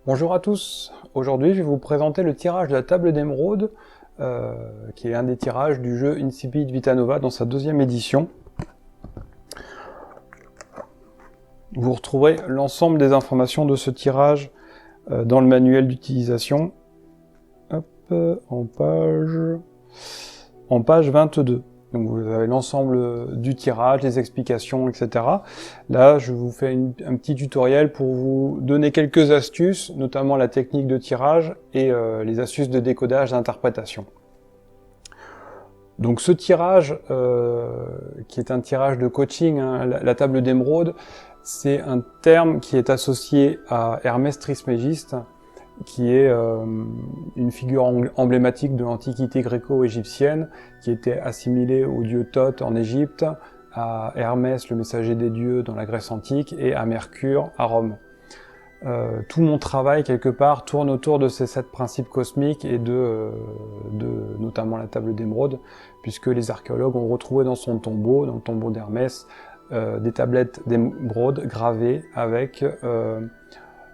Bonjour à tous, aujourd'hui je vais vous présenter le tirage de la table d'émeraude, qui est un des tirages du jeu Incipit Vita Nova dans sa deuxième édition. Vous retrouverez l'ensemble des informations de ce tirage dans le manuel d'utilisation, en page 22. Donc vous avez l'ensemble du tirage, les explications, etc. Là, je vous fais un petit tutoriel pour vous donner quelques astuces, notamment la technique de tirage et les astuces de décodage d'interprétation. Donc ce tirage, qui est un tirage de coaching, hein, la table d'émeraude, c'est un terme qui est associé à Hermès Trismégiste, qui est une figure emblématique de l'antiquité gréco-égyptienne, qui était assimilée au dieu Thoth en Égypte, à Hermès, le messager des dieux dans la Grèce antique, et à Mercure à Rome. Tout mon travail, quelque part, tourne autour de ces 7 principes cosmiques et de notamment la table d'émeraude, puisque les archéologues ont retrouvé dans son tombeau, dans le tombeau d'Hermès, des tablettes d'émeraude gravées avec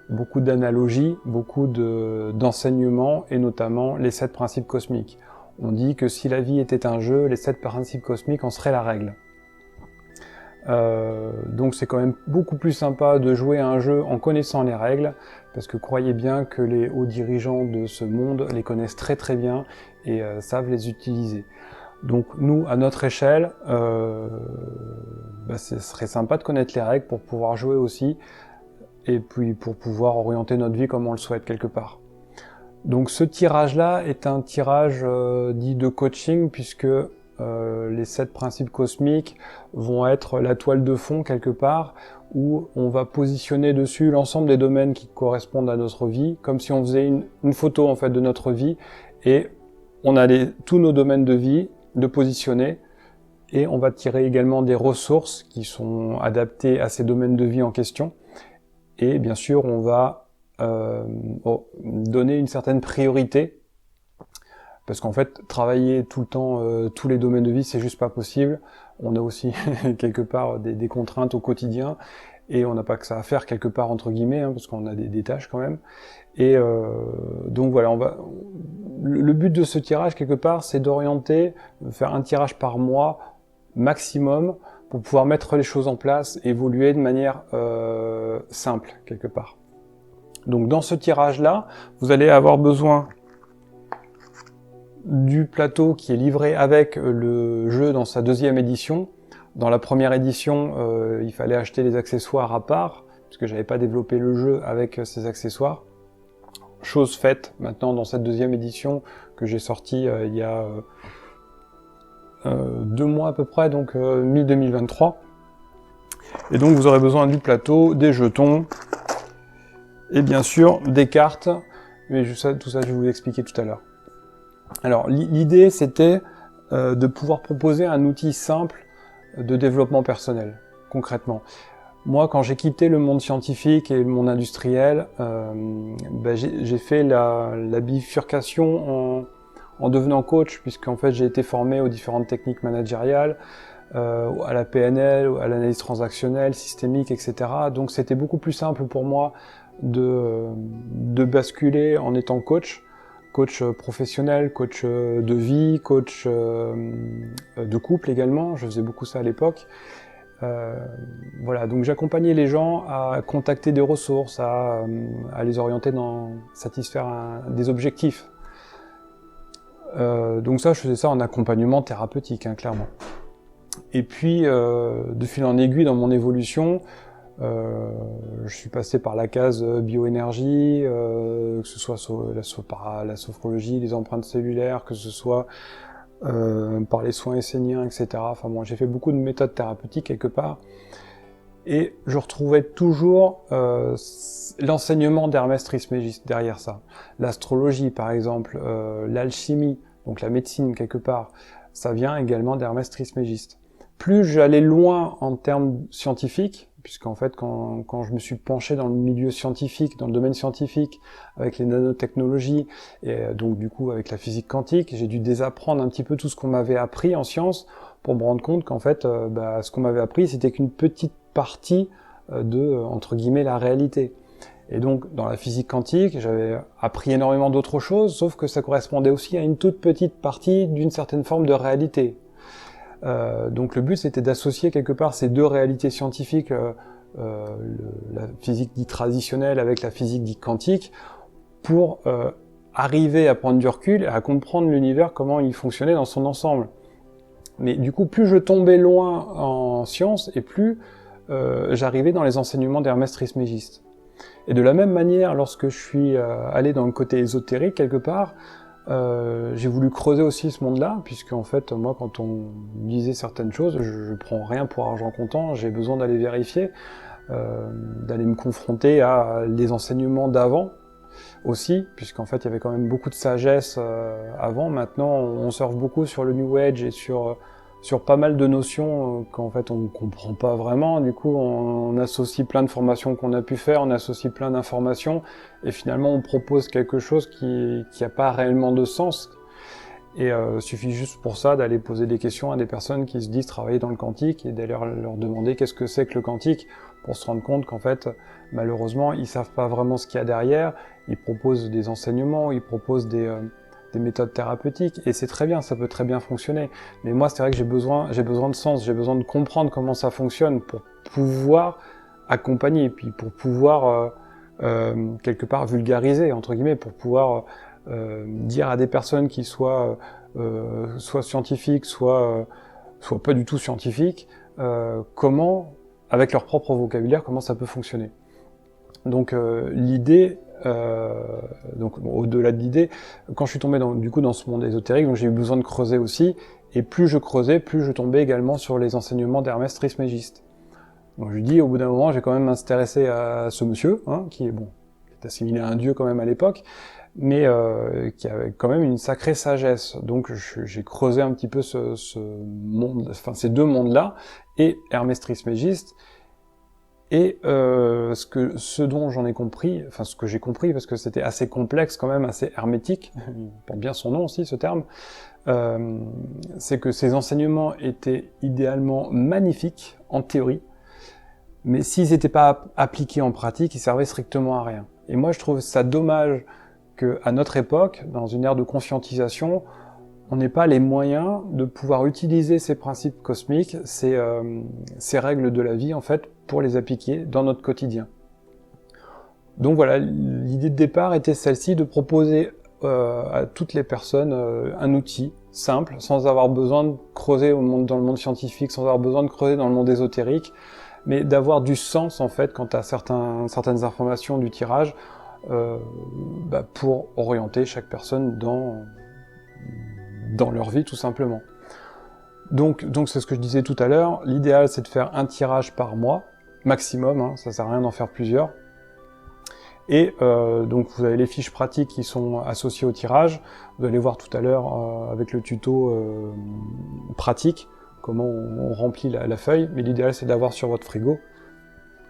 beaucoup d'analogies, beaucoup d'enseignements, et notamment les 7 principes cosmiques. On dit que si la vie était un jeu, les 7 principes cosmiques en seraient la règle. Donc c'est quand même beaucoup plus sympa de jouer à un jeu en connaissant les règles, parce que croyez bien que les hauts dirigeants de ce monde les connaissent très très bien et savent les utiliser. Donc nous, à notre échelle, ce serait sympa de connaître les règles pour pouvoir jouer aussi, et puis pour pouvoir orienter notre vie comme on le souhaite quelque part. Donc ce tirage-là est un tirage dit de coaching, puisque les 7 principes cosmiques vont être la toile de fond quelque part, où on va positionner dessus l'ensemble des domaines qui correspondent à notre vie, comme si on faisait une photo en fait de notre vie, et on a tous nos domaines de vie de positionner, et on va tirer également des ressources qui sont adaptées à ces domaines de vie en question. Et bien sûr, on va donner une certaine priorité, parce qu'en fait, travailler tout le temps tous les domaines de vie, c'est juste pas possible. On a aussi quelque part des contraintes au quotidien, et on n'a pas que ça à faire quelque part entre guillemets, hein, parce qu'on a des tâches quand même. Et donc voilà, le but de ce tirage quelque part, c'est d'orienter, faire un tirage par mois maximum, pour pouvoir mettre les choses en place, évoluer de manière simple, quelque part. Donc dans ce tirage-là, vous allez avoir besoin du plateau qui est livré avec le jeu dans sa deuxième édition. Dans la première édition, il fallait acheter les accessoires à part, parce que j'avais pas développé le jeu avec ces accessoires. Chose faite maintenant dans cette deuxième édition, que j'ai sortie il y a 2 mois à peu près, donc mi-2023. Et donc vous aurez besoin du plateau, des jetons, et bien sûr des cartes, mais tout ça je vais vous expliquer tout à l'heure. Alors l'idée c'était de pouvoir proposer un outil simple de développement personnel, concrètement. Moi, quand j'ai quitté le monde scientifique et le monde industriel, j'ai fait la bifurcation en devenant coach, puisqu'en fait j'ai été formé aux différentes techniques managériales, à la PNL, à l'analyse transactionnelle, systémique, etc. Donc c'était beaucoup plus simple pour moi de basculer en étant coach professionnel, coach de vie, coach de couple également, je faisais beaucoup ça à l'époque. Voilà, donc j'accompagnais les gens à contacter des ressources, à les orienter dans satisfaire des objectifs. Donc ça, je faisais ça en accompagnement thérapeutique, hein, clairement. Et puis, de fil en aiguille dans mon évolution, je suis passé par la case bioénergie, que ce soit par la sophrologie, les empreintes cellulaires, que ce soit par les soins esséniens, etc. Enfin bon, j'ai fait beaucoup de méthodes thérapeutiques quelque part. Et je retrouvais toujours l'enseignement d'Hermès Trismégiste derrière ça. L'astrologie, par exemple, l'alchimie, donc la médecine quelque part, ça vient également d'Hermès Trismégiste. Plus j'allais loin en termes scientifiques, puisqu'en fait, quand je me suis penché dans le milieu scientifique, dans le domaine scientifique, avec les nanotechnologies, et donc du coup avec la physique quantique, j'ai dû désapprendre un petit peu tout ce qu'on m'avait appris en sciences, pour me rendre compte qu'en fait, ce qu'on m'avait appris, c'était qu'une petite partie de, entre guillemets, la réalité. Et donc, dans la physique quantique, j'avais appris énormément d'autres choses, sauf que ça correspondait aussi à une toute petite partie d'une certaine forme de réalité. Donc le but, c'était d'associer quelque part ces deux réalités scientifiques, la physique dite traditionnelle avec la physique dite quantique, pour arriver à prendre du recul et à comprendre l'univers, comment il fonctionnait dans son ensemble. Mais du coup, plus je tombais loin en sciences, et plus j'arrivais dans les enseignements d'Hermès Trismégiste. Et de la même manière, lorsque je suis allé dans le côté ésotérique, quelque part, j'ai voulu creuser aussi ce monde-là, puisque en fait, moi, quand on me disait certaines choses, je prends rien pour argent comptant, j'ai besoin d'aller vérifier, d'aller me confronter à les enseignements d'avant, aussi, puisqu'en fait il y avait quand même beaucoup de sagesse avant. Maintenant on surfe beaucoup sur le New Age et sur pas mal de notions qu'en fait on ne comprend pas vraiment. Du coup on associe plein de formations qu'on a pu faire, on associe plein d'informations et finalement on propose quelque chose qui a pas réellement de sens. Et suffit juste pour ça d'aller poser des questions à des personnes qui se disent travailler dans le quantique et d'aller leur demander qu'est-ce que c'est que le quantique, pour se rendre compte qu'en fait, malheureusement, ils savent pas vraiment ce qu'il y a derrière. Ils proposent des enseignements, ils proposent des méthodes thérapeutiques, et c'est très bien, ça peut très bien fonctionner. Mais moi, c'est vrai que j'ai besoin de sens, j'ai besoin de comprendre comment ça fonctionne pour pouvoir accompagner, et puis pour pouvoir quelque part vulgariser, entre guillemets, pour pouvoir dire à des personnes qui soient scientifiques, soit pas du tout scientifiques, comment, avec leur propre vocabulaire, comment ça peut fonctionner. Donc l'idée, donc bon, au-delà de l'idée, quand je suis tombé dans ce monde ésotérique, donc j'ai eu besoin de creuser aussi, et plus je creusais, plus je tombais également sur les enseignements d'Hermès Trismégiste. Donc je lui dis, au bout d'un moment, j'ai quand même m'intéresser à ce monsieur, hein, qui est assimilé à un dieu quand même à l'époque, mais qui avait quand même une sacrée sagesse. Donc j'ai creusé un petit peu ce monde, enfin ces deux mondes-là, et Hermès Trismégiste. Et ce dont j'en ai compris, enfin ce que j'ai compris, parce que c'était assez complexe quand même, assez hermétique, il porte bien son nom aussi ce terme, c'est que ces enseignements étaient idéalement magnifiques en théorie, mais s'ils n'étaient pas appliqués en pratique, ils servaient strictement à rien. Et moi je trouve ça dommage qu'à notre époque, dans une ère de conscientisation, on n'ait pas les moyens de pouvoir utiliser ces principes cosmiques, ces règles de la vie, en fait, pour les appliquer dans notre quotidien. Donc voilà, l'idée de départ était celle-ci, de proposer à toutes les personnes un outil simple, sans avoir besoin de creuser dans le monde scientifique, sans avoir besoin de creuser dans le monde ésotérique, mais d'avoir du sens, en fait, quant à certaines informations du tirage, pour orienter chaque personne dans leur vie, tout simplement. Donc c'est ce que je disais tout à l'heure, l'idéal c'est de faire un tirage par mois, maximum, hein, ça sert à rien d'en faire plusieurs. Et donc vous avez les fiches pratiques qui sont associées au tirage, vous allez voir tout à l'heure avec le tuto pratique, comment on remplit la feuille, mais l'idéal c'est d'avoir sur votre frigo,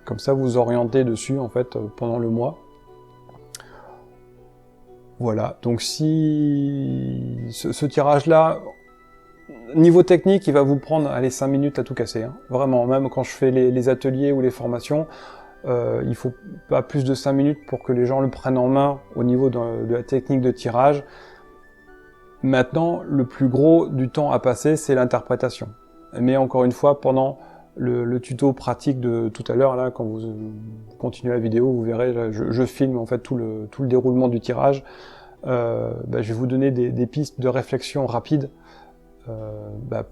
comme ça vous orientez dessus en fait pendant le mois. Voilà, donc si ce tirage-là, niveau technique, il va vous prendre 5 minutes à tout casser. Hein. Vraiment, même quand je fais les ateliers ou les formations, il faut pas plus de 5 minutes pour que les gens le prennent en main au niveau de la technique de tirage. Maintenant, le plus gros du temps à passer, c'est l'interprétation. Mais encore une fois, pendant le tuto pratique de tout à l'heure, là, quand vous continuez la vidéo, vous verrez, là, je filme en fait tout le déroulement du tirage. Je vais vous donner des pistes de réflexion rapides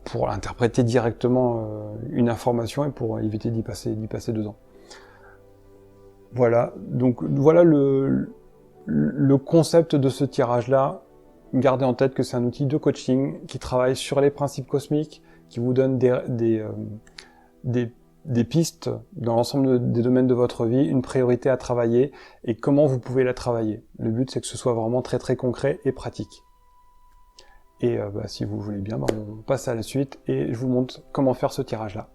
pour interpréter directement une information et pour éviter d'y passer 2 ans. Voilà, donc voilà le concept de ce tirage-là. Gardez en tête que c'est un outil de coaching qui travaille sur les principes cosmiques, qui vous donne des pistes dans l'ensemble des domaines de votre vie, une priorité à travailler et comment vous pouvez la travailler. Le but, c'est que ce soit vraiment très très concret et pratique. Et si vous voulez bien, on passe à la suite et je vous montre comment faire ce tirage-là.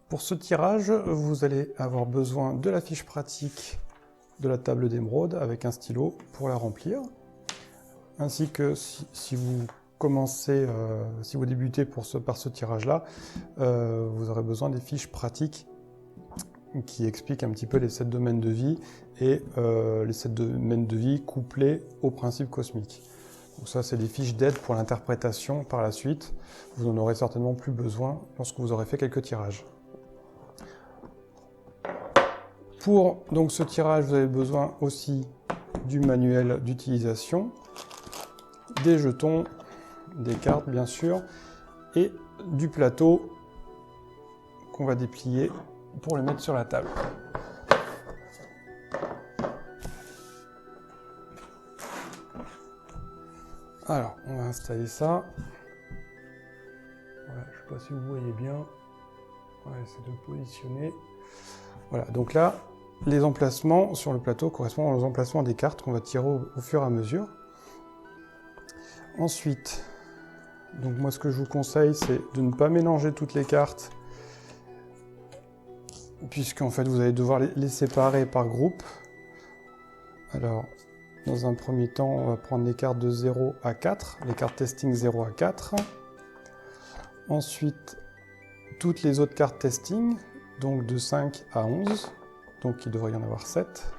Pour ce tirage, vous allez avoir besoin de la fiche pratique de la table d'émeraude avec un stylo pour la remplir, ainsi que si vous commencez, si vous débutez par ce tirage-là, vous aurez besoin des fiches pratiques qui explique un petit peu les 7 domaines de vie et les 7 domaines de vie couplés au principe cosmique. Donc ça, c'est des fiches d'aide pour l'interprétation par la suite. Vous en aurez certainement plus besoin lorsque vous aurez fait quelques tirages. Pour donc, ce tirage, vous avez besoin aussi du manuel d'utilisation, des jetons, des cartes bien sûr, et du plateau qu'on va déplier pour le mettre sur la table. Alors, on va installer ça. Voilà, je ne sais pas si vous voyez bien. On va essayer de le positionner. Voilà, donc là, les emplacements sur le plateau correspondent aux emplacements des cartes qu'on va tirer au fur et à mesure. Ensuite, donc moi ce que je vous conseille, c'est de ne pas mélanger toutes les cartes, puisqu'en fait vous allez devoir les séparer par groupe. Alors, dans un premier temps, on va prendre les cartes de 0 à 4, les cartes testing 0 à 4. Ensuite, toutes les autres cartes testing, donc de 5 à 11, donc il devrait y en avoir 7.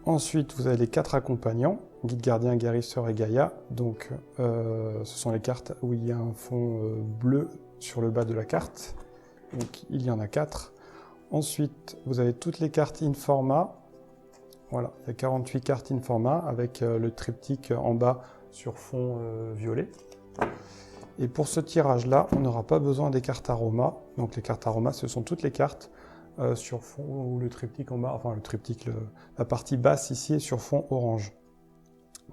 Ensuite, vous avez les 4 accompagnants, guide, gardien, guérisseur et Gaïa. Donc, ce sont les cartes où il y a un fond bleu sur le bas de la carte. Donc, il y en a 4. Ensuite, vous avez toutes les cartes in format. Voilà, il y a 48 cartes in format avec le triptyque en bas sur fond violet. Et pour ce tirage-là, on n'aura pas besoin des cartes aromas. Donc, les cartes aromas, ce sont toutes les cartes sur fond ou le triptyque en bas, enfin le triptyque, la partie basse ici est sur fond orange.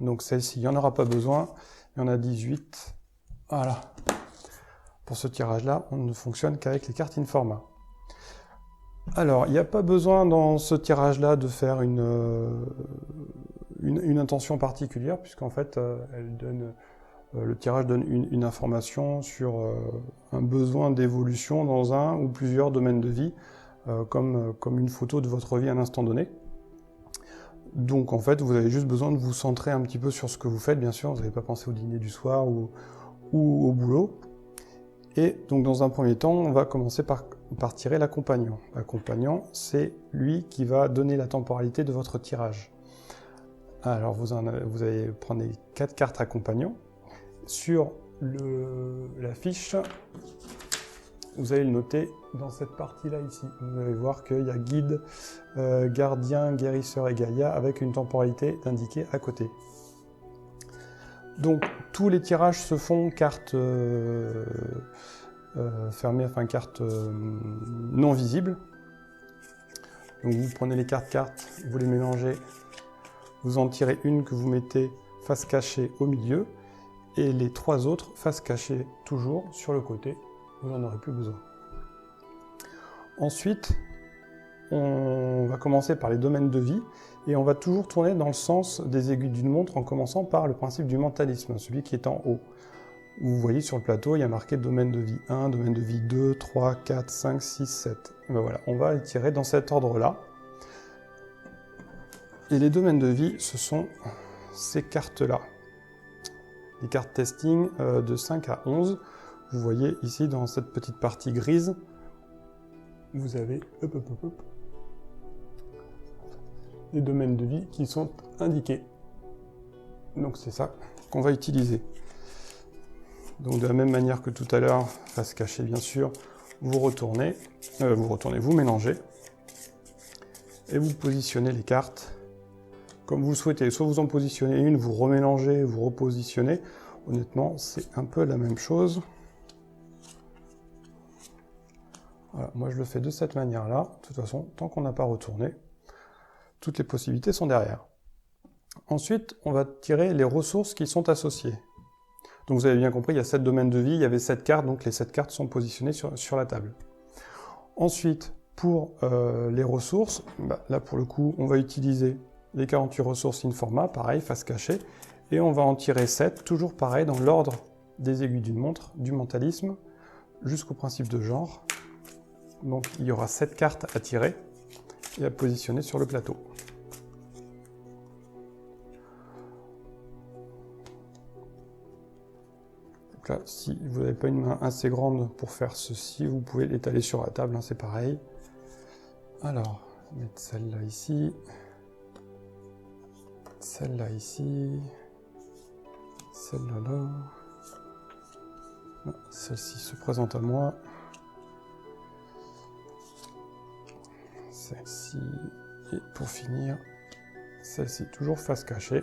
Donc celle-ci, il n'y en aura pas besoin, il y en a 18. Voilà. Pour ce tirage-là, on ne fonctionne qu'avec les cartes in format. Alors, il n'y a pas besoin dans ce tirage-là de faire une intention particulière, puisqu'en fait, le tirage donne une information sur un besoin d'évolution dans un ou plusieurs domaines de vie, comme une photo de votre vie à un instant donné. Donc en fait, vous avez juste besoin de vous centrer un petit peu sur ce que vous faites, bien sûr, vous n'avez pas pensé au dîner du soir ou au boulot. Et donc dans un premier temps, on va commencer par tirer l'accompagnant. L'accompagnant, c'est lui qui va donner la temporalité de votre tirage. Alors vous allez prendre les 4 cartes accompagnants. Sur la fiche, vous allez le noter dans cette partie-là ici. Vous allez voir qu'il y a guide, gardien, guérisseur et Gaïa avec une temporalité indiquée à côté. Donc tous les tirages se font carte fermée, enfin carte non visible. Donc vous prenez les cartes, vous les mélangez, vous en tirez une que vous mettez face cachée au milieu et les 3 autres face cachée toujours sur le côté. Vous n'en aurez plus besoin. Ensuite, on va commencer par les domaines de vie et on va toujours tourner dans le sens des aiguilles d'une montre en commençant par le principe du mentalisme, celui qui est en haut. Vous voyez sur le plateau, il y a marqué domaine de vie 1, domaine de vie 2, 3, 4, 5, 6, 7. Et ben voilà, on va les tirer dans cet ordre-là. Et les domaines de vie, ce sont ces cartes-là. Les cartes testing de 5 à 11. Vous voyez ici dans cette petite partie grise, vous avez les domaines de vie qui sont indiqués. Donc c'est ça qu'on va utiliser. Donc de la même manière que tout à l'heure, face cachée bien sûr, vous mélangez et vous positionnez les cartes comme vous le souhaitez. Soit vous en positionnez une, vous remélangez, vous repositionnez. Honnêtement, c'est un peu la même chose. Voilà, moi je le fais de cette manière-là. De toute façon, tant qu'on n'a pas retourné, toutes les possibilités sont derrière. Ensuite, on va tirer les ressources qui sont associées. Donc vous avez bien compris, il y a 7 domaines de vie, il y avait 7 cartes, donc les 7 cartes sont positionnées sur la table. Ensuite, pour les ressources, là pour le coup, on va utiliser les 48 ressources in format, pareil, face cachée, et on va en tirer 7, toujours pareil, dans l'ordre des aiguilles d'une montre, du mentalisme, jusqu'au principe de genre. Donc il y aura 7 cartes à tirer et à positionner sur le plateau. Donc là, si vous n'avez pas une main assez grande pour faire ceci, vous pouvez l'étaler sur la table, hein, c'est pareil. Alors, mettre celle-là ici, celle-là ici, celle-là là. Celle-ci se présente à moi. Celle-ci, et pour finir, celle-ci toujours face cachée.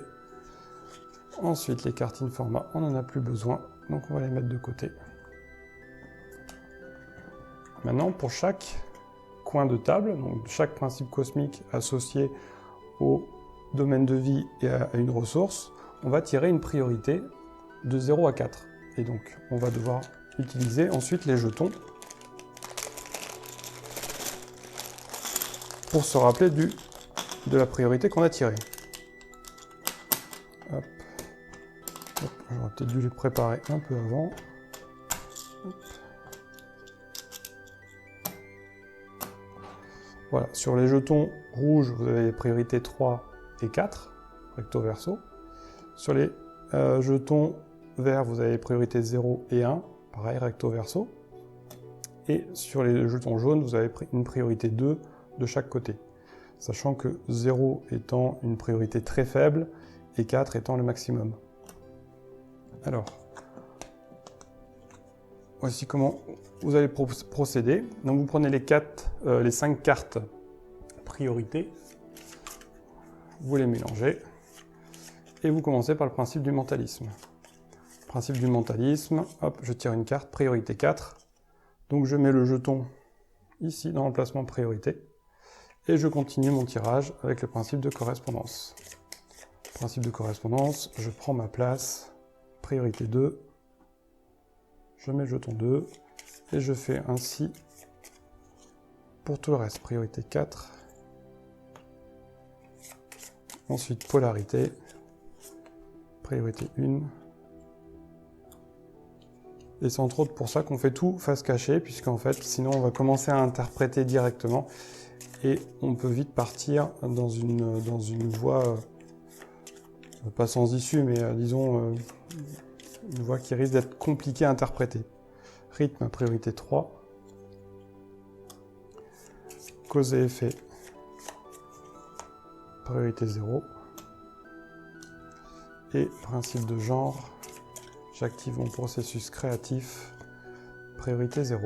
Ensuite, les cartines format, on n'en a plus besoin, donc on va les mettre de côté. Maintenant, pour chaque coin de table, donc chaque principe cosmique associé au domaine de vie et à une ressource, on va tirer une priorité de 0 à 4. Et donc, on va devoir utiliser ensuite les jetons pour se rappeler de la priorité qu'on a tirée. Hop. Hop. J'aurais peut-être dû les préparer un peu avant. Hop. Voilà, sur les jetons rouges, vous avez les priorités 3 et 4, recto verso. Sur les jetons verts, vous avez les priorités 0 et 1, pareil, recto verso. Et sur les jetons jaunes, vous avez une priorité 2 de chaque côté. Sachant que 0 étant une priorité très faible et 4 étant le maximum. Alors, voici comment vous allez procéder. Donc vous prenez les 5 cartes priorité, vous les mélangez, et vous commencez par le principe du mentalisme. Principe du mentalisme, hop, je tire une carte, priorité 4, donc je mets le jeton ici dans l'emplacement priorité, et je continue mon tirage avec le principe de correspondance. Principe de correspondance, je prends ma place, priorité 2, je mets le jeton 2, et je fais ainsi pour tout le reste. Priorité 4, ensuite polarité, priorité 1, et c'est entre autres pour ça qu'on fait tout face cachée, puisqu'en fait, sinon on va commencer à interpréter directement, et on peut vite partir dans une voie, pas sans issue, mais disons, une voie qui risque d'être compliquée à interpréter. Rythme, priorité 3. Cause et effet, priorité 0. Et principe de genre, j'active mon processus créatif, priorité 0.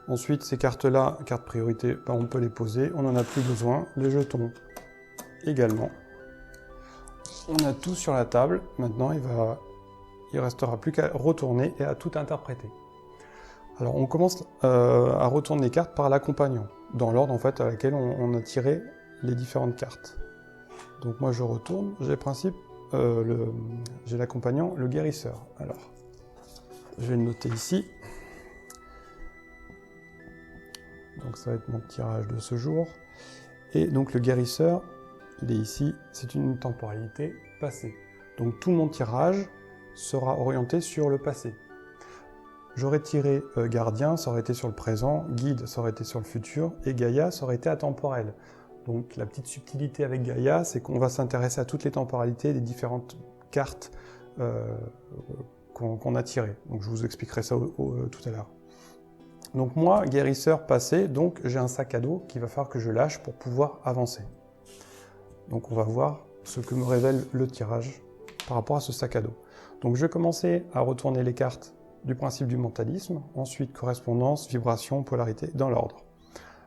Ensuite, ces cartes-là, cartes priorité, ben on peut les poser, on n'en a plus besoin. Les jetons également. On a tout sur la table, maintenant il restera plus qu'à retourner et à tout interpréter. Alors on commence à retourner les cartes par l'accompagnant, dans l'ordre en fait à laquelle on a tiré les différentes cartes. Donc moi je retourne, j'ai l'accompagnant, le guérisseur. Alors, je vais le noter ici. Donc ça va être mon tirage de ce jour. Et donc le guérisseur, il est ici, c'est une temporalité passée. Donc tout mon tirage sera orienté sur le passé. J'aurais tiré gardien, ça aurait été sur le présent, guide, ça aurait été sur le futur, et Gaïa, ça aurait été atemporel. Donc la petite subtilité avec Gaïa, c'est qu'on va s'intéresser à toutes les temporalités des différentes cartes qu'on a tirées. Donc je vous expliquerai ça tout à l'heure. Donc moi, guérisseur passé, donc j'ai un sac à dos qu'il va falloir que je lâche pour pouvoir avancer. Donc on va voir ce que me révèle le tirage par rapport à ce sac à dos. Donc je vais commencer à retourner les cartes du principe du mentalisme, ensuite correspondance, vibration, polarité, dans l'ordre.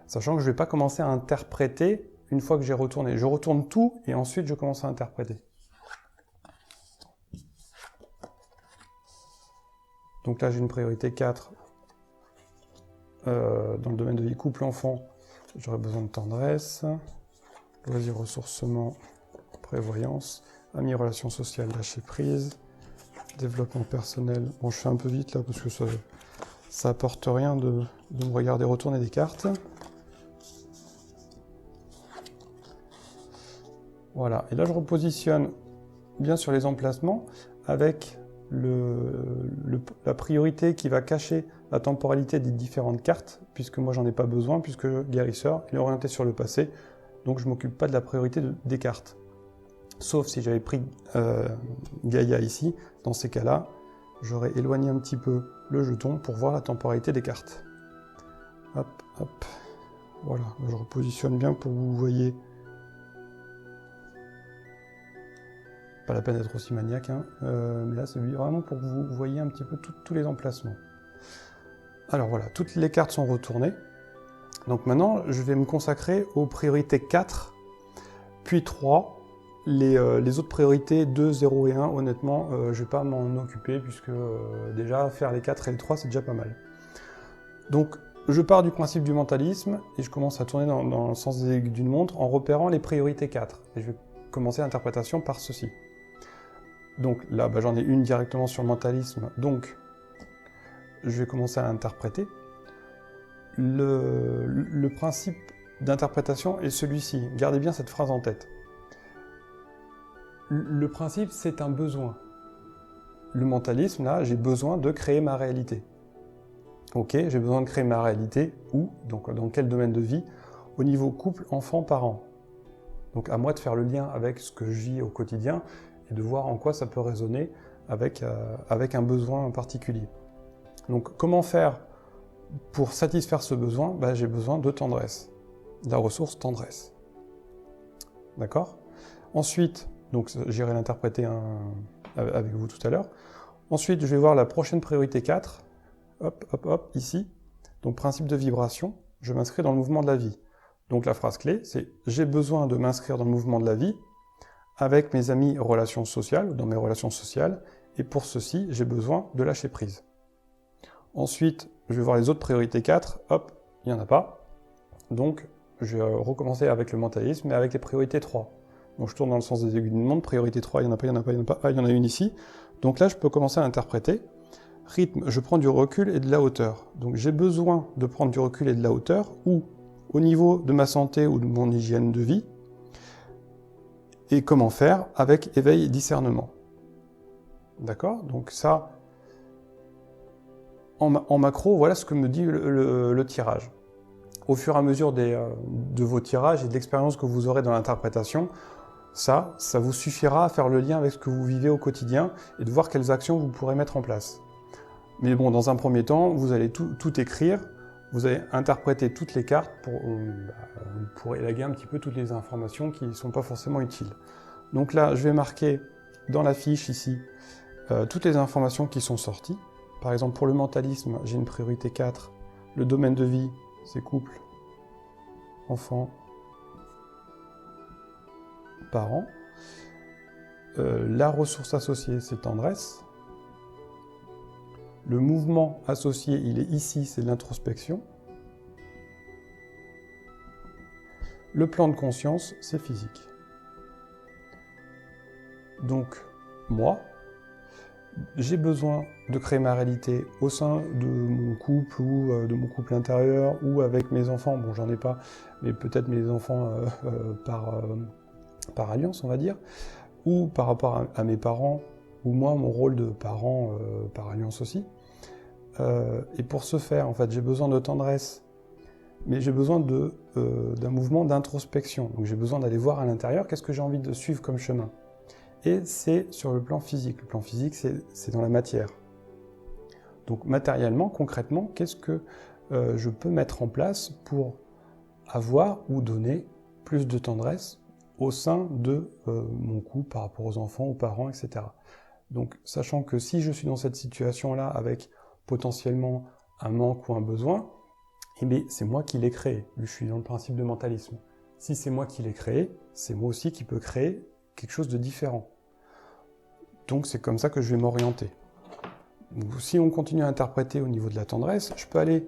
Sachant que je ne vais pas commencer à interpréter une fois que j'ai retourné. Je retourne tout et ensuite je commence à interpréter. Donc là j'ai une priorité 4. Dans le domaine de vie couple-enfant, j'aurais besoin de tendresse, loisir, ressourcement, prévoyance, amis, relations sociales, lâcher prise, développement personnel. Bon, je fais un peu vite là parce que ça apporte rien de me regarder retourner des cartes. Voilà, et là je repositionne bien sur les emplacements avec la priorité qui va cacher la temporalité des différentes cartes, puisque moi j'en ai pas besoin, puisque guérisseur il est orienté sur le passé, donc je m'occupe pas de la priorité des cartes. Sauf si j'avais pris Gaïa ici, dans ces cas-là, j'aurais éloigné un petit peu le jeton pour voir la temporalité des cartes. Hop, hop, voilà, je repositionne bien pour que vous voyez. Pas la peine d'être aussi maniaque, hein. Mais là c'est vraiment pour que vous voyez un petit peu tous les emplacements. Alors voilà, toutes les cartes sont retournées. Donc maintenant, je vais me consacrer aux priorités 4, puis 3. Les autres priorités 2, 0 et 1, honnêtement, je ne vais pas m'en occuper, puisque déjà, faire les 4 et les 3, c'est déjà pas mal. Donc, je pars du principe du mentalisme, et je commence à tourner dans le sens des aiguilles d'une montre, en repérant les priorités 4. Et je vais commencer l'interprétation par ceci. Donc là, j'en ai une directement sur le mentalisme, donc je vais commencer à l'interpréter. Le principe d'interprétation est celui-ci. Gardez bien cette phrase en tête. Le principe, c'est un besoin. Le mentalisme, là, j'ai besoin de créer ma réalité. Ok, j'ai besoin de créer ma réalité où? Donc, dans quel domaine de vie? Au niveau couple, enfant, parent. Donc, à moi de faire le lien avec ce que je vis au quotidien et de voir en quoi ça peut résonner avec un besoin en particulier. Donc, comment faire pour satisfaire ce besoin? J'ai besoin de tendresse. La ressource tendresse. D'accord? Ensuite, donc j'irai l'interpréter avec vous tout à l'heure. Ensuite, je vais voir la prochaine priorité 4. Hop, hop, hop, ici. Donc, principe de vibration. Je m'inscris dans le mouvement de la vie. Donc, la phrase clé, c'est « J'ai besoin de m'inscrire dans le mouvement de la vie avec mes amis relations sociales, ou dans mes relations sociales, et pour ceci, j'ai besoin de lâcher prise. » Ensuite, je vais voir les autres priorités 4. Hop, il n'y en a pas. Donc, je vais recommencer avec le mentalisme, mais avec les priorités 3. Donc je tourne dans le sens des aiguilles d'une montre, priorité 3, il n'y en a pas, il n'y en a pas, il n'y en a pas, ah, il y en a une ici. Donc là, je peux commencer à l'interpréter. Rythme, je prends du recul et de la hauteur. Donc j'ai besoin de prendre du recul et de la hauteur, ou au niveau de ma santé ou de mon hygiène de vie. Et comment faire? Avec éveil et discernement. D'accord? Donc ça, en macro, voilà ce que me dit le tirage. Au fur et à mesure de vos tirages et de l'expérience que vous aurez dans l'interprétation, ça vous suffira à faire le lien avec ce que vous vivez au quotidien et de voir quelles actions vous pourrez mettre en place. Mais bon, dans un premier temps, vous allez tout écrire, vous allez interpréter toutes les cartes pour élaguer un petit peu toutes les informations qui ne sont pas forcément utiles. Donc là, je vais marquer dans la fiche ici toutes les informations qui sont sorties. Par exemple, pour le mentalisme, j'ai une priorité 4. Le domaine de vie, c'est couple, enfant, parents. La ressource associée, c'est tendresse. Le mouvement associé, il est ici, c'est l'introspection. Le plan de conscience, c'est physique. Donc, moi, j'ai besoin de créer ma réalité au sein de mon couple ou de mon couple intérieur ou avec mes enfants. Bon, j'en ai pas, mais peut-être mes enfants par alliance, on va dire, ou par rapport à mes parents, ou moi, mon rôle de parent par alliance aussi. Et pour ce faire, en fait, j'ai besoin de tendresse, mais j'ai besoin d'un mouvement d'introspection. Donc j'ai besoin d'aller voir à l'intérieur qu'est-ce que j'ai envie de suivre comme chemin. Et c'est sur le plan physique. Le plan physique, c'est dans la matière. Donc matériellement, concrètement, qu'est-ce que je peux mettre en place pour avoir ou donner plus de tendresse au sein de mon couple par rapport aux enfants, aux parents, etc. Donc sachant que si je suis dans cette situation-là avec potentiellement un manque ou un besoin, eh bien c'est moi qui l'ai créé. Je suis dans le principe de mentalisme. Si c'est moi qui l'ai créé, c'est moi aussi qui peux créer quelque chose de différent. Donc c'est comme ça que je vais m'orienter. Si on continue à interpréter au niveau de la tendresse, je peux aller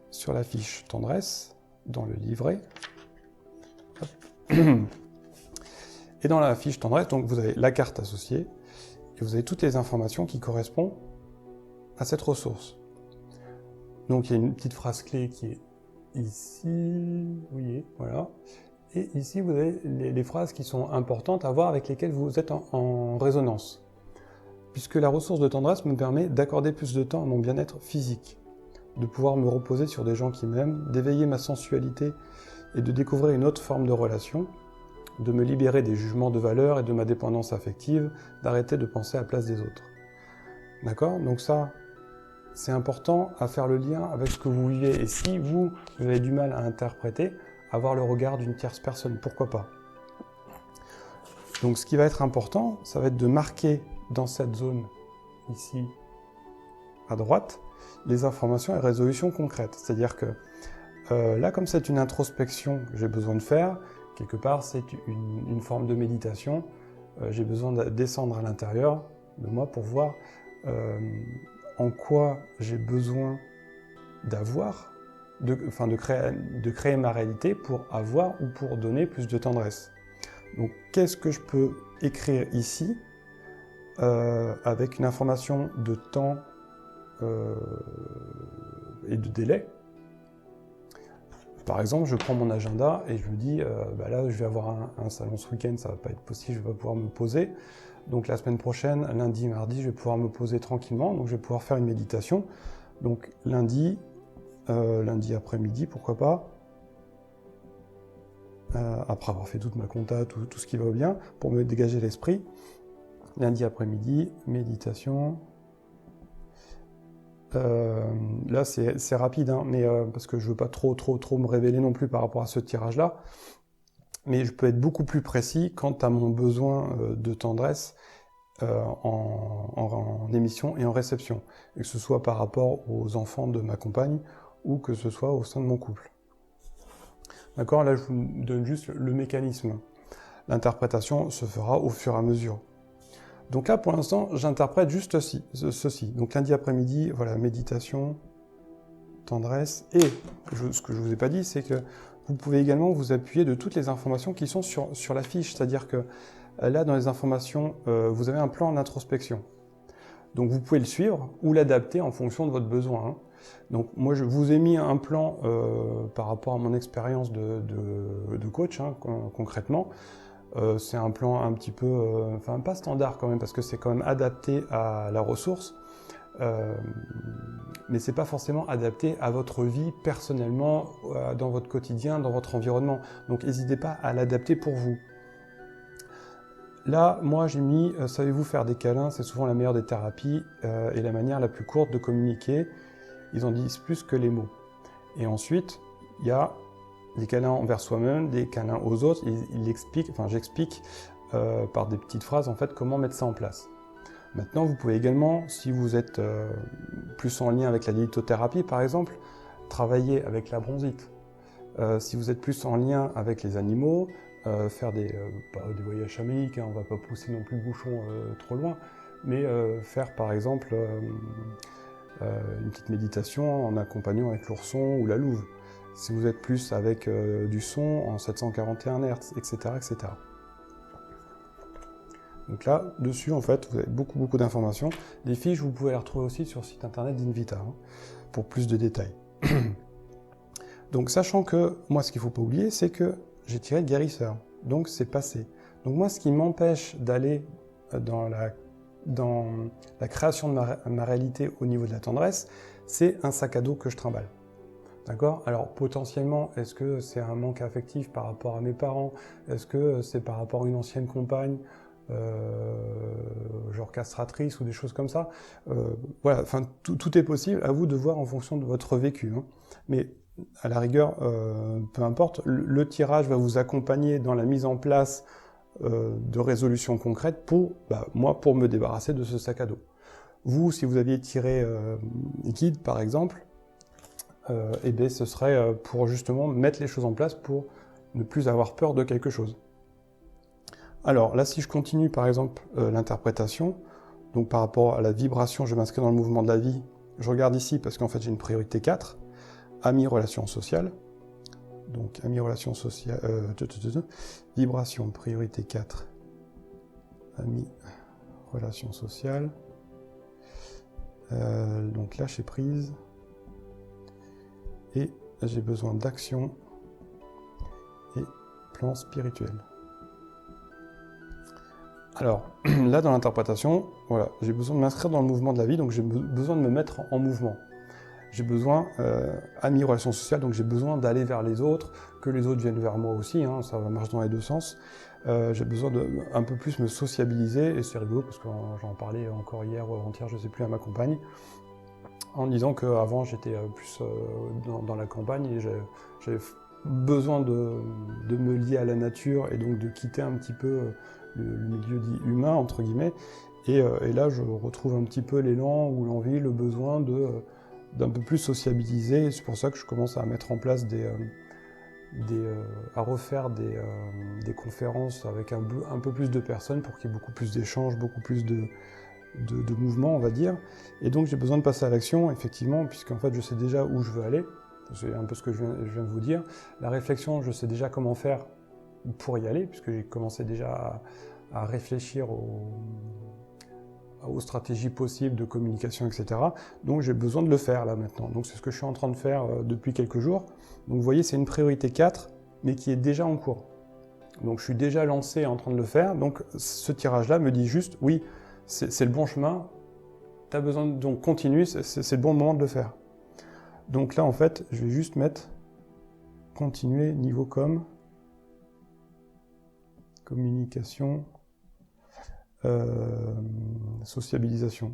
sur la fiche tendresse, dans le livret. Et dans la fiche tendresse, donc vous avez la carte associée, et vous avez toutes les informations qui correspondent à cette ressource. Donc il y a une petite phrase clé qui est ici, vous voyez, voilà. Et ici, vous avez les phrases qui sont importantes à voir avec lesquelles vous êtes en résonance. Puisque la ressource de tendresse me permet d'accorder plus de temps à mon bien-être physique, de pouvoir me reposer sur des gens qui m'aiment, d'éveiller ma sensualité et de découvrir une autre forme de relation, de me libérer des jugements de valeur et de ma dépendance affective, d'arrêter de penser à la place des autres. D'accord? Donc ça, c'est important à faire le lien avec ce que vous vivez. Et si vous avez du mal à interpréter, avoir le regard d'une tierce personne, pourquoi pas? Donc ce qui va être important, ça va être de marquer dans cette zone, ici, à droite, les informations et résolutions concrètes. C'est-à-dire que là, comme c'est une introspection que j'ai besoin de faire, quelque part c'est une forme de méditation, j'ai besoin de descendre à l'intérieur de moi pour voir en quoi j'ai besoin d'avoir, de créer ma réalité pour avoir ou pour donner plus de tendresse. Donc qu'est-ce que je peux écrire ici avec une information de temps et de délai. Par exemple, je prends mon agenda et je me dis, là je vais avoir un salon ce week-end, ça va pas être possible, je vais pas pouvoir me poser. Donc la semaine prochaine, lundi, mardi, je vais pouvoir me poser tranquillement, donc je vais pouvoir faire une méditation. Donc lundi après-midi, pourquoi pas, après avoir fait toute ma compta, tout ce qui va bien, pour me dégager l'esprit. Lundi après-midi, méditation. Là c'est rapide, hein, mais parce que je veux pas trop me révéler non plus par rapport à ce tirage-là. Mais je peux être beaucoup plus précis quant à mon besoin de tendresse en émission et en réception, et que ce soit par rapport aux enfants de ma compagne ou que ce soit au sein de mon couple. D'accord? Là, je vous donne juste le mécanisme. L'interprétation se fera au fur et à mesure. Donc là, pour l'instant, j'interprète juste ceci. Donc lundi après-midi, voilà, méditation, tendresse. Et ce que je vous ai pas dit, c'est que vous pouvez également vous appuyer de toutes les informations qui sont sur la fiche. C'est-à-dire que là, dans les informations, vous avez un plan d'introspection. Donc vous pouvez le suivre ou l'adapter en fonction de votre besoin, hein. Donc moi je vous ai mis un plan par rapport à mon expérience de coach, hein, concrètement. C'est un plan un petit peu, enfin pas standard quand même, parce que c'est quand même adapté à la ressource, mais c'est pas forcément adapté à votre vie personnellement, dans votre quotidien, dans votre environnement. Donc n'hésitez pas à l'adapter pour vous. Là, moi j'ai mis, savez-vous faire des câlins, c'est souvent la meilleure des thérapies et la manière la plus courte de communiquer. Ils en disent plus que les mots. Et ensuite, il y a des câlins envers soi-même, des câlins aux autres. J'explique par des petites phrases en fait comment mettre ça en place. Maintenant, vous pouvez également, si vous êtes plus en lien avec la lithothérapie par exemple, travailler avec la bronzite. Si vous êtes plus en lien avec les animaux, faire des voyages chamaniques, hein, on va pas pousser non plus le bouchon trop loin, mais faire par exemple une petite méditation en accompagnant avec l'ourson ou la louve. Si vous êtes plus avec du son en 741 Hz, etc., etc. Donc là, dessus, en fait, vous avez beaucoup d'informations. Les fiches, vous pouvez les retrouver aussi sur le site internet d'Invita, hein, pour plus de détails. Donc, sachant que, moi, ce qu'il ne faut pas oublier, c'est que j'ai tiré le guérisseur. Donc, c'est passé. Donc, moi, ce qui m'empêche d'aller dans la création de ma réalité au niveau de la tendresse, c'est un sac à dos que je trimballe. D'accord? Alors, potentiellement, est-ce que c'est un manque affectif par rapport à mes parents? Est-ce que c'est par rapport à une ancienne compagne, genre castratrice ou des choses comme ça? Voilà, enfin, tout est possible, à vous de voir en fonction de votre vécu, hein. Mais à la rigueur, peu importe, le tirage va vous accompagner dans la mise en place de résolutions concrètes pour me débarrasser de ce sac à dos. Vous, si vous aviez tiré guide, par exemple, ce serait pour justement mettre les choses en place pour ne plus avoir peur de quelque chose. Alors là, si je continue par exemple l'interprétation, donc par rapport à la vibration, je m'inscris dans le mouvement de la vie, je regarde ici parce qu'en fait j'ai une priorité 4, amis, relations sociales. Donc amis, relations sociales, vibration, priorité 4, amis, relations sociales. Donc lâcher prise. Et j'ai besoin d'action et plan spirituel. Alors, là dans l'interprétation, voilà, j'ai besoin de m'inscrire dans le mouvement de la vie, donc j'ai besoin de me mettre en mouvement. j'ai besoin, amis, relations sociales, donc j'ai besoin d'aller vers les autres, que les autres viennent vers moi aussi, hein, ça marche dans les deux sens. J'ai besoin de un peu plus me sociabiliser, et c'est rigolo parce que j'en parlais encore hier ou avant-hier, je sais plus, à ma compagne, en disant qu'avant j'étais plus dans la campagne et j'avais besoin de me lier à la nature et donc de quitter un petit peu le milieu dit humain, entre guillemets, et là je retrouve un petit peu l'élan ou l'envie, le besoin d'un peu plus sociabiliser, et c'est pour ça que je commence à mettre en place à refaire des conférences avec un peu plus de personnes pour qu'il y ait beaucoup plus d'échanges, beaucoup plus de mouvements, on va dire. Et donc j'ai besoin de passer à l'action, effectivement, puisqu'en fait je sais déjà où je veux aller. C'est un peu ce que je viens de vous dire. La réflexion, je sais déjà comment faire pour y aller, puisque j'ai commencé déjà à réfléchir aux stratégies possibles de communication, etc. Donc j'ai besoin de le faire là maintenant. Donc c'est ce que je suis en train de faire depuis quelques jours. Donc vous voyez, c'est une priorité 4, mais qui est déjà en cours. Donc je suis déjà lancé en train de le faire. Donc ce tirage-là me dit juste, oui, c'est le bon chemin, tu as besoin, donc continue, c'est le bon moment de le faire. Donc là en fait, je vais juste mettre continuer niveau communication, sociabilisation.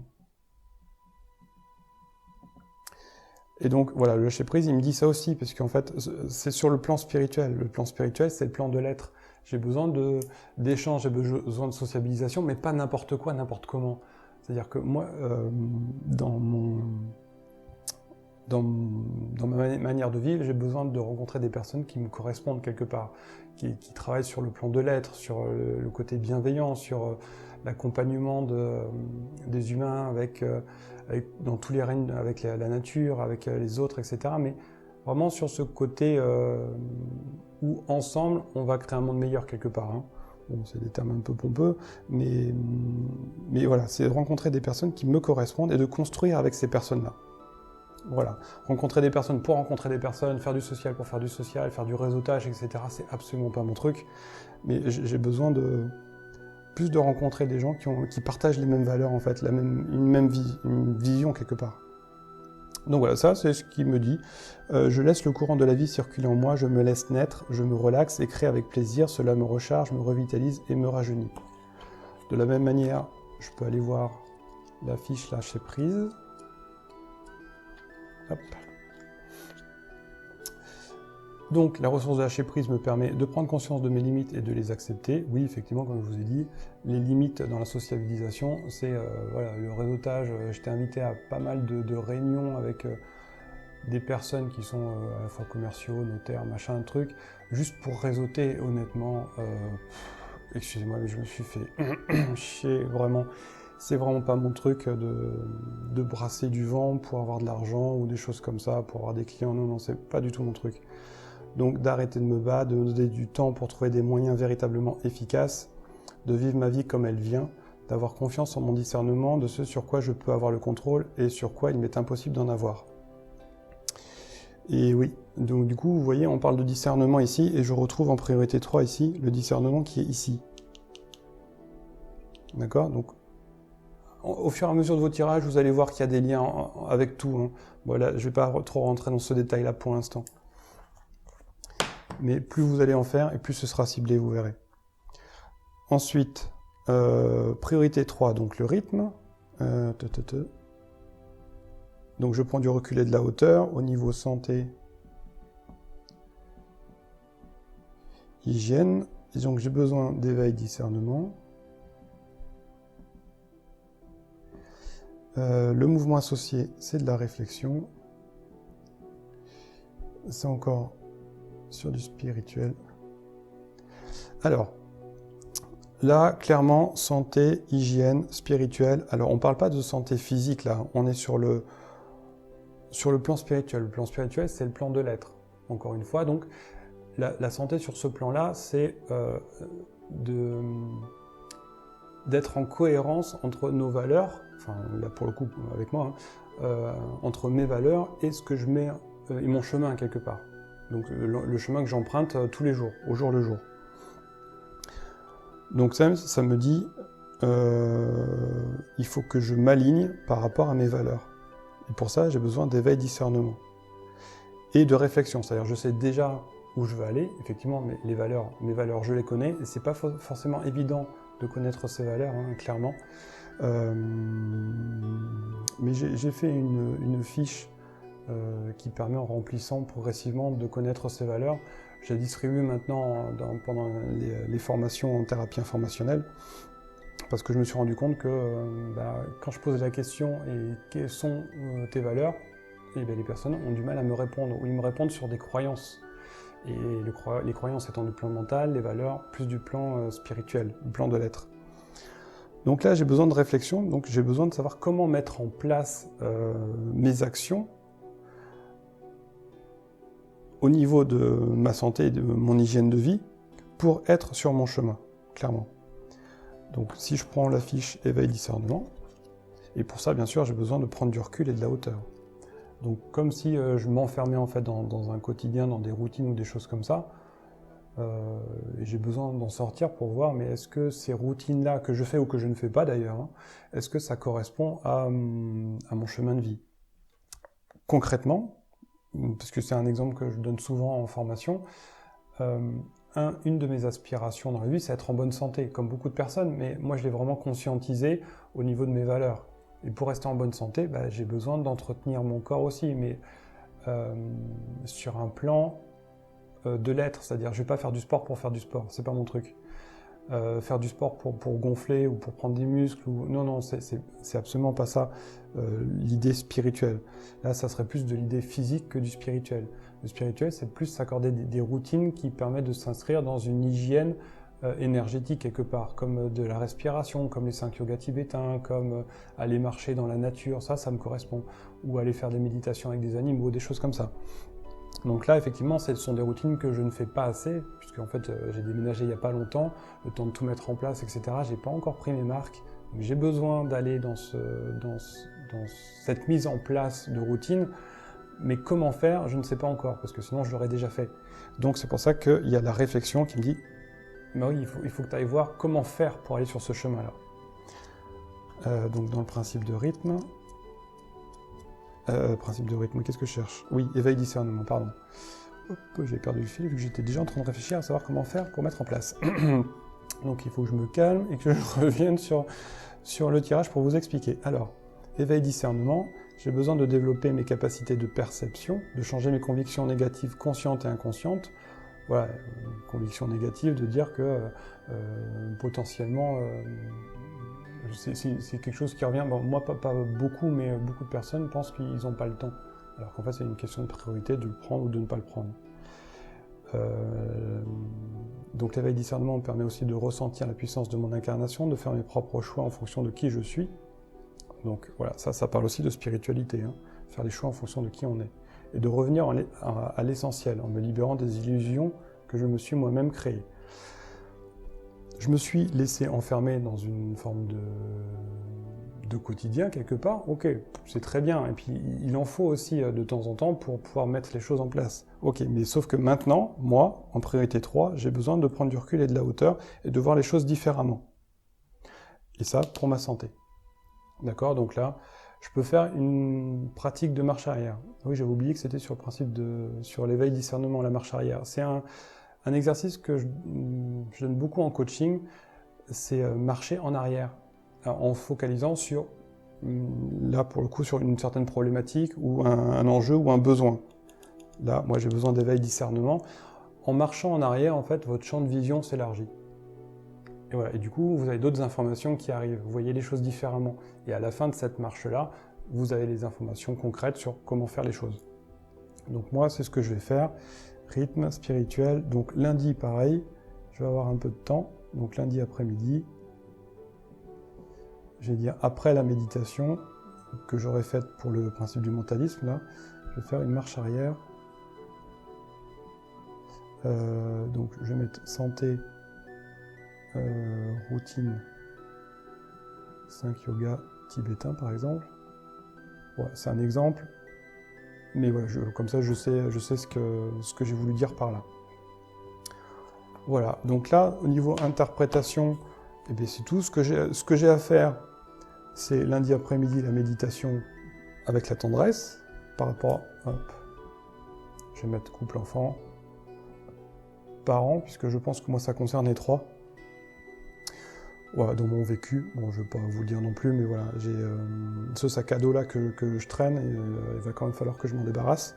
Et donc voilà, le lâcher prise, il me dit ça aussi, parce qu'en fait, c'est sur le plan spirituel. Le plan spirituel, c'est le plan de l'être. J'ai besoin d'échanges, j'ai besoin de sociabilisation, mais pas n'importe quoi, n'importe comment. C'est-à-dire que moi, dans ma manière de vivre, j'ai besoin de rencontrer des personnes qui me correspondent quelque part, qui travaillent sur le plan de l'être, sur le côté bienveillant, sur l'accompagnement des humains dans tous les règnes, avec la nature, avec les autres, etc. Mais vraiment sur ce côté où ensemble, on va créer un monde meilleur quelque part. Hein. Bon, c'est des termes un peu pompeux, mais voilà, c'est de rencontrer des personnes qui me correspondent et de construire avec ces personnes-là. Voilà, rencontrer des personnes pour rencontrer des personnes, faire du social pour faire du social, faire du réseautage, etc. C'est absolument pas mon truc, mais j'ai besoin plus de rencontrer des gens qui partagent les mêmes valeurs en fait, une vision quelque part. Donc voilà, ça c'est ce qui me dit. Je laisse le courant de la vie circuler en moi, je me laisse naître, je me relaxe et crée avec plaisir, cela me recharge, me revitalise et me rajeunit. De la même manière, je peux aller voir la fiche lâcher prise. Hop. Donc la ressource de lâcher prise me permet de prendre conscience de mes limites et de les accepter. Oui, effectivement, comme je vous ai dit, les limites dans la sociabilisation, c'est voilà, le réseautage. J'étais invité à pas mal de réunions avec des personnes qui sont à la fois commerciaux, notaires, machin, truc, juste pour réseauter, honnêtement. Excusez-moi, mais je me suis fait chier, vraiment. C'est vraiment pas mon truc de brasser du vent pour avoir de l'argent ou des choses comme ça, pour avoir des clients. Non, non, c'est pas du tout mon truc. Donc d'arrêter de me battre, de me donner du temps pour trouver des moyens véritablement efficaces, de vivre ma vie comme elle vient, d'avoir confiance en mon discernement, de ce sur quoi je peux avoir le contrôle et sur quoi il m'est impossible d'en avoir. Et oui, donc du coup, vous voyez, on parle de discernement ici, et je retrouve en priorité 3 ici, le discernement qui est ici. D'accord ? Donc, au fur et à mesure de vos tirages, vous allez voir qu'il y a des liens avec tout. Hein. Voilà, je ne vais pas trop rentrer dans ce détail-là pour l'instant. Mais plus vous allez en faire, et plus ce sera ciblé, vous verrez. Ensuite, priorité 3, donc le rythme. Donc je prends du recul et de la hauteur. Au niveau santé, hygiène. Et donc j'ai besoin d'éveil, discernement. Le mouvement associé, c'est de la réflexion. C'est encore sur du spirituel. Alors, là, clairement, santé, hygiène, spirituel. Alors, on ne parle pas de santé physique, là. On est sur le plan spirituel. Le plan spirituel, c'est le plan de l'être. Encore une fois, donc, la santé sur ce plan-là, c'est d'être en cohérence entre nos valeurs, enfin là pour le coup avec moi, entre mes valeurs et ce que je mets, et mon chemin quelque part. Donc le chemin que j'emprunte tous les jours, au jour le jour. Donc ça me dit, il faut que je m'aligne par rapport à mes valeurs. Et pour ça, j'ai besoin d'éveil discernement. Et de réflexion, c'est-à-dire je sais déjà où je veux aller, effectivement, mes valeurs, je les connais, et c'est pas forcément évident de connaître ces valeurs, hein, clairement. Mais j'ai fait une fiche qui permet, en remplissant progressivement, de connaître ces valeurs. Je la distribue maintenant pendant les formations en thérapie informationnelle, parce que je me suis rendu compte que quand je pose la question « et quelles sont tes valeurs ?», et les personnes ont du mal à me répondre, ou ils me répondent sur des croyances. Et les croyances étant du plan mental, les valeurs plus du plan spirituel, du plan de l'être. Donc là, j'ai besoin de réflexion, donc j'ai besoin de savoir comment mettre en place mes actions au niveau de ma santé et de mon hygiène de vie pour être sur mon chemin, clairement. Donc si je prends la fiche éveil discernement, et pour ça, bien sûr, j'ai besoin de prendre du recul et de la hauteur. Donc comme si je m'enfermais en fait dans un quotidien, dans des routines ou des choses comme ça, et j'ai besoin d'en sortir pour voir, mais est-ce que ces routines-là, que je fais ou que je ne fais pas d'ailleurs, hein, est-ce que ça correspond à mon chemin de vie? Concrètement, parce que c'est un exemple que je donne souvent en formation, une de mes aspirations dans la vie, c'est être en bonne santé, comme beaucoup de personnes, mais moi je l'ai vraiment conscientisé au niveau de mes valeurs. Et pour rester en bonne santé, j'ai besoin d'entretenir mon corps aussi, mais sur un plan de l'être, c'est-à-dire je vais pas faire du sport pour faire du sport, c'est pas mon truc. Faire du sport pour gonfler ou pour prendre des muscles, non, c'est absolument pas ça l'idée spirituelle. Là, ça serait plus de l'idée physique que du spirituel. Le spirituel, c'est plus s'accorder des routines qui permettent de s'inscrire dans une hygiène énergétique quelque part, comme de la respiration, comme les 5 yogas tibétains, comme aller marcher dans la nature, ça me correspond, ou aller faire des méditations avec des animaux, des choses comme ça. Donc là, effectivement, ce sont des routines que je ne fais pas assez, puisque en fait, j'ai déménagé il n'y a pas longtemps, le temps de tout mettre en place, etc. J'ai pas encore pris mes marques, donc j'ai besoin d'aller dans cette mise en place de routine, mais comment faire, je ne sais pas encore, parce que sinon je l'aurais déjà fait. Donc c'est pour ça qu'il y a la réflexion qui me dit bah oui, il faut que tu ailles voir comment faire pour aller sur ce chemin-là. Donc dans le principe de rythme, qu'est-ce que je cherche? Oui, éveil discernement, pardon. Hop, j'ai perdu le fil vu que j'étais déjà en train de réfléchir à savoir comment faire pour mettre en place. Donc il faut que je me calme et que je revienne sur le tirage pour vous expliquer. Alors, éveil discernement, j'ai besoin de développer mes capacités de perception, de changer mes convictions négatives conscientes et inconscientes. Voilà, conviction négative de dire que potentiellement c'est quelque chose qui revient, bon, moi pas beaucoup, mais beaucoup de personnes pensent qu'ils n'ont pas le temps, alors qu'en fait c'est une question de priorité de le prendre ou de ne pas le prendre. Donc l'éveil discernement me permet aussi de ressentir la puissance de mon incarnation, de faire mes propres choix en fonction de qui je suis. Donc voilà, ça parle aussi de spiritualité, hein, faire les choix en fonction de qui on est. Et de revenir à l'essentiel, en me libérant des illusions que je me suis moi-même créées. Je me suis laissé enfermer dans une forme de quotidien quelque part, ok, c'est très bien, et puis il en faut aussi de temps en temps pour pouvoir mettre les choses en place. Ok, mais sauf que maintenant, moi, en priorité 3, j'ai besoin de prendre du recul et de la hauteur, et de voir les choses différemment. Et ça, pour ma santé. D'accord, donc là, je peux faire une pratique de marche arrière. Oui, j'avais oublié que c'était sur le principe sur l'éveil discernement, la marche arrière. C'est un exercice que je donne beaucoup en coaching, c'est marcher en arrière, en focalisant sur, là pour le coup, sur une certaine problématique ou un enjeu ou un besoin. Là, moi j'ai besoin d'éveil discernement. En marchant en arrière, en fait, votre champ de vision s'élargit. Et voilà. Et du coup, vous avez d'autres informations qui arrivent, vous voyez les choses différemment. Et à la fin de cette marche-là, vous avez les informations concrètes sur comment faire les choses. Donc moi, c'est ce que je vais faire. Rythme spirituel. Donc lundi, pareil, je vais avoir un peu de temps. Donc lundi après-midi, je vais dire après la méditation que j'aurais faite pour le principe du mentalisme, là, je vais faire une marche arrière. Donc je vais mettre santé, routine, 5 yogas tibétains par exemple. Voilà, c'est un exemple, mais voilà, comme ça je sais ce que j'ai voulu dire par là. Voilà, donc là, au niveau interprétation, eh bien, c'est tout. Ce que j'ai à faire, c'est lundi après-midi la méditation avec la tendresse, par rapport, hop, je vais mettre couple enfant, parents, puisque je pense que moi ça concerne les trois. Voilà, dans mon vécu, bon je vais pas vous le dire non plus, mais voilà, j'ai ce sac à dos là que je traîne, et il va quand même falloir que je m'en débarrasse.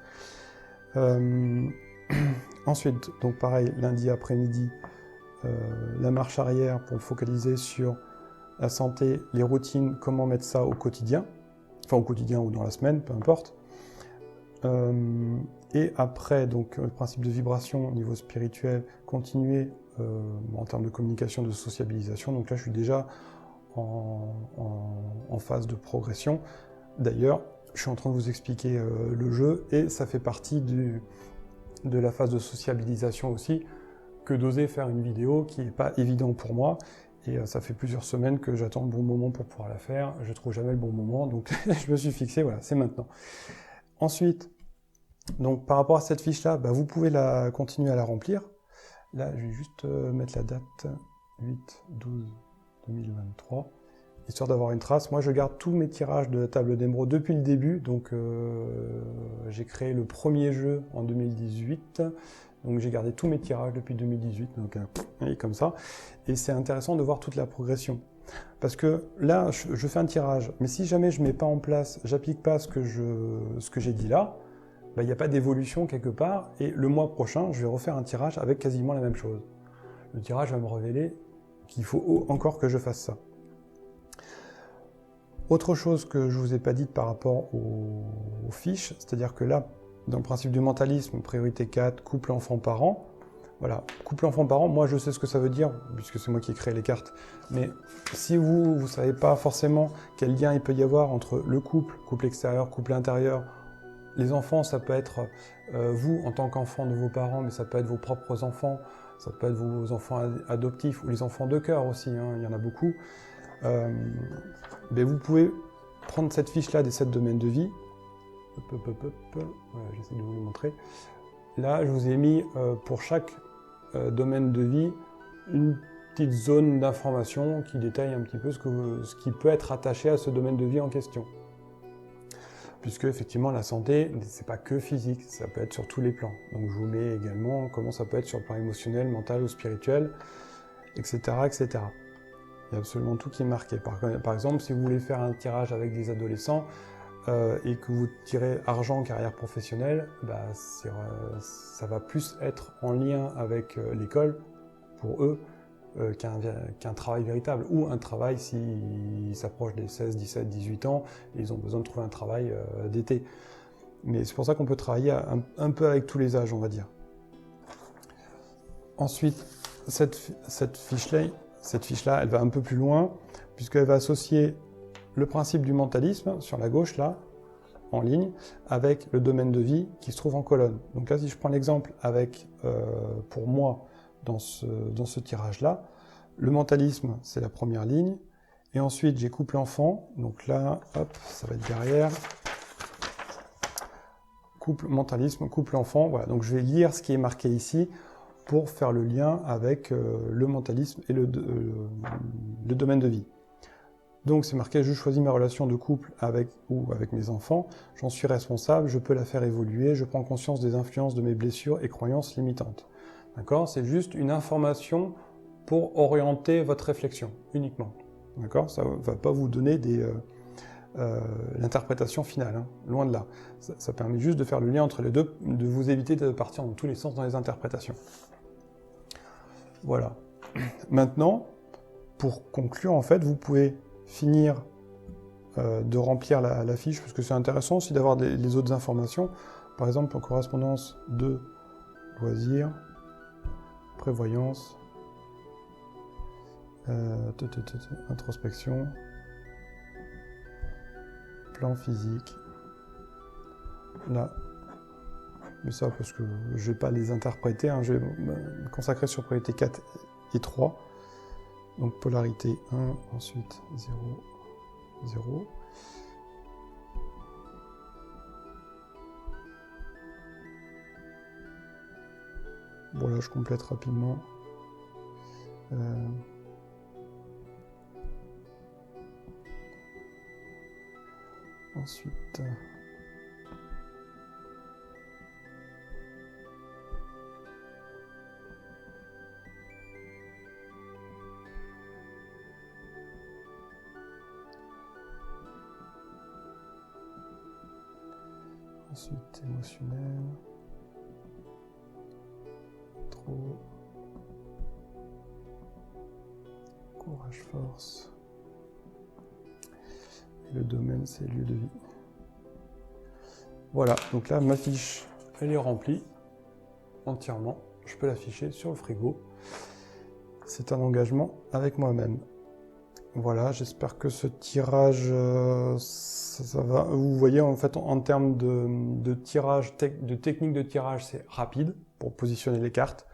Ensuite, donc pareil, lundi après-midi, la marche arrière pour me focaliser sur la santé, les routines, comment mettre ça au quotidien, enfin au quotidien ou dans la semaine, peu importe. Et après, donc le principe de vibration au niveau spirituel, continuer en termes de communication, de sociabilisation. Donc là, je suis déjà en phase de progression. D'ailleurs, je suis en train de vous expliquer le jeu, et ça fait partie de la phase de sociabilisation aussi, que d'oser faire une vidéo qui n'est pas évident pour moi. Et ça fait plusieurs semaines que j'attends le bon moment pour pouvoir la faire. Je trouve jamais le bon moment, donc je me suis fixé, voilà, c'est maintenant. Ensuite, donc par rapport à cette fiche-là, bah, vous pouvez continuer à la remplir. Là, je vais juste mettre la date 8/12/2023, histoire d'avoir une trace. Moi, je garde tous mes tirages de la table d'émeraude depuis le début, donc j'ai créé le premier jeu en 2018, donc j'ai gardé tous mes tirages depuis 2018, donc comme ça. Et c'est intéressant de voir toute la progression. Parce que là, je fais un tirage, mais si jamais je mets pas en place, j'applique pas ce que j'ai dit là, il n'y a pas d'évolution quelque part, et le mois prochain, je vais refaire un tirage avec quasiment la même chose. Le tirage va me révéler qu'il faut encore que je fasse ça. Autre chose que je ne vous ai pas dite par rapport aux fiches, c'est-à-dire que là, dans le principe du mentalisme, priorité 4, couple, enfant, parent, voilà, couple, enfant, parent, moi je sais ce que ça veut dire, puisque c'est moi qui ai créé les cartes, mais si vous ne savez pas forcément quel lien il peut y avoir entre le couple, couple extérieur, couple intérieur, les enfants, ça peut être vous en tant qu'enfant de vos parents, mais ça peut être vos propres enfants, ça peut être vos enfants adoptifs, ou les enfants de cœur aussi, hein, il y en a beaucoup. Mais vous pouvez prendre cette fiche-là des 7 domaines de vie. Voilà, j'essaie de vous le montrer. Là, je vous ai mis pour chaque domaine de vie une petite zone d'information qui détaille un petit peu ce qui peut être attaché à ce domaine de vie en question. Puisque effectivement la santé, c'est pas que physique, ça peut être sur tous les plans. Donc je vous mets également comment ça peut être sur le plan émotionnel, mental ou spirituel, etc., etc. Il y a absolument tout qui est marqué. Par exemple, si vous voulez faire un tirage avec des adolescents et que vous tirez argent, carrière professionnelle, bah, ça va plus être en lien avec l'école pour eux qu'un travail véritable, ou un travail s'ils s'approchent des 16, 17, 18 ans, et ils ont besoin de trouver un travail d'été. Mais c'est pour ça qu'on peut travailler un peu avec tous les âges, on va dire. Ensuite, cette fiche-là, elle va un peu plus loin, puisqu'elle va associer le principe du mentalisme, sur la gauche, là, en ligne, avec le domaine de vie qui se trouve en colonne. Donc là, si je prends l'exemple avec, pour moi, dans ce tirage-là, le mentalisme, c'est la première ligne, et ensuite j'ai couple enfant, donc là, hop, ça va être derrière, couple, mentalisme, couple enfant, voilà, donc je vais lire ce qui est marqué ici, pour faire le lien avec le mentalisme et le domaine de vie. Donc c'est marqué, je choisis ma relation de couple avec mes enfants, j'en suis responsable, je peux la faire évoluer, je prends conscience des influences de mes blessures et croyances limitantes. D'accord ? C'est juste une information pour orienter votre réflexion, uniquement. D'accord ? Ça ne va pas vous donner l'interprétation finale, hein, loin de là. Ça permet juste de faire le lien entre les deux, de vous éviter de partir dans tous les sens dans les interprétations. Voilà. Maintenant, pour conclure, en fait, vous pouvez finir de remplir la fiche, parce que c'est intéressant aussi d'avoir les autres informations. Par exemple, en correspondance de loisirs, prévoyance, introspection, plan physique. Là, mais ça parce que je vais pas les interpréter, hein, je vais me consacrer sur priorité 4 et 3. Donc polarité 1, ensuite 0, 0. Voilà, je complète rapidement. Ensuite, émotionnel, trop, courage, force, et le domaine c'est lieu de vie. Voilà, donc là ma fiche elle est remplie entièrement, je peux l'afficher sur le frigo. C'est un engagement avec moi-même. Voilà, j'espère que ce tirage, ça va. Vous voyez, en fait, en termes de tirage, de technique de tirage, c'est rapide pour positionner les cartes.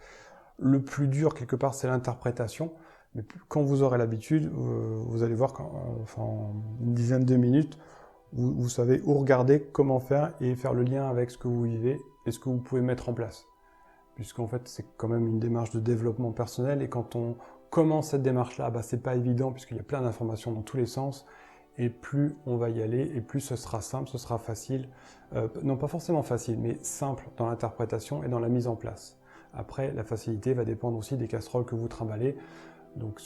Le plus dur, quelque part, c'est l'interprétation. Mais quand vous aurez l'habitude, vous allez voir qu'en une dizaine de minutes, vous savez où regarder, comment faire et faire le lien avec ce que vous vivez et ce que vous pouvez mettre en place. Puisqu'en fait, c'est quand même une démarche de développement personnel et quand on commence cette démarche-là, bah, c'est pas évident puisqu'il y a plein d'informations dans tous les sens et plus on va y aller et plus ce sera simple, ce sera facile, non pas forcément facile, mais simple dans l'interprétation et dans la mise en place. Après, la facilité va dépendre aussi des casseroles que vous trimballez, donc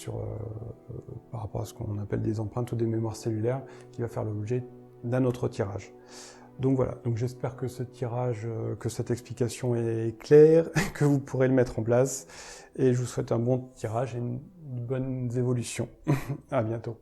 par rapport à ce qu'on appelle des empreintes ou des mémoires cellulaires, qui va faire l'objet d'un autre tirage. Donc voilà, donc j'espère que ce tirage, que cette explication est claire, que vous pourrez le mettre en place. Et je vous souhaite un bon tirage et une bonne évolution. À bientôt.